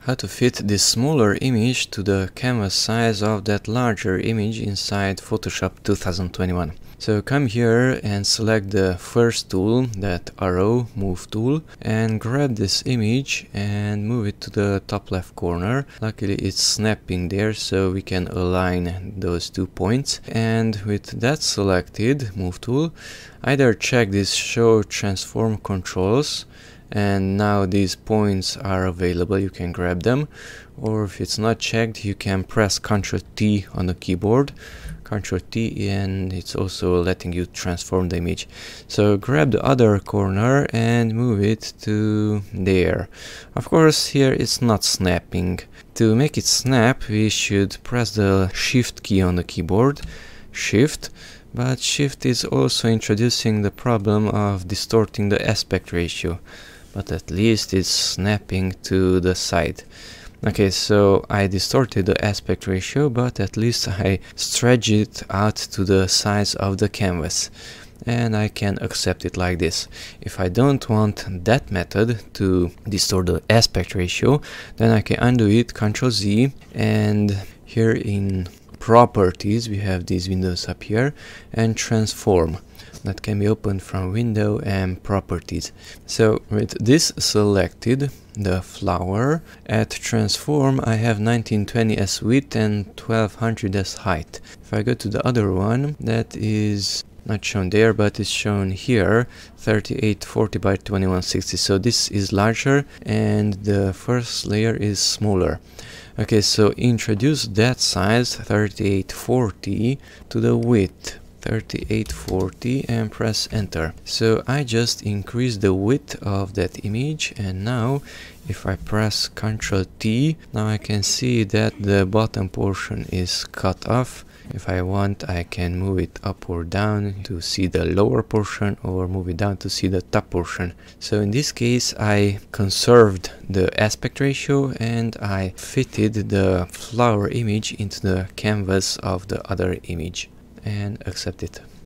how to fit this smaller image to the canvas size of that larger image inside Photoshop 2021. So come here and select the first tool, that arrow move tool, and grab this image and move it to the top left corner. Luckily it's snapping there, so we can align those 2 points. And with that selected, move tool, either check this show transform controls, and now these points are available, you can grab them, or if it's not checked you can press Ctrl T on the keyboard, Ctrl T, and it's also letting you transform the image. So grab the other corner and move it to there. Of course here it's not snapping. To make it snap we should press the Shift key on the keyboard, Shift, but Shift is also introducing the problem of distorting the aspect ratio. But at least it's snapping to the side. Okay, so I distorted the aspect ratio, but at least I stretch it out to the size of the canvas. And I can accept it like this. If I don't want that method to distort the aspect ratio, then I can undo it, Ctrl Z, and here in Properties we have these windows up here, and Transform. That can be opened from Window and Properties. So with this selected, the flower, at Transform I have 1920 as width and 1200 as height. If I go to the other one, that is not shown there but it's shown here, 3840 by 2160. So this is larger and the first layer is smaller. Okay, so introduce that size 3840 to the width 3840 and press enter. So I just increased the width of that image, and now if I press Ctrl T, now I can see that the bottom portion is cut off. If I want I can move it up or down to see the lower portion, or move it down to see the top portion. So in this case I conserved the aspect ratio and I fitted the flower image into the canvas of the other image and accept it.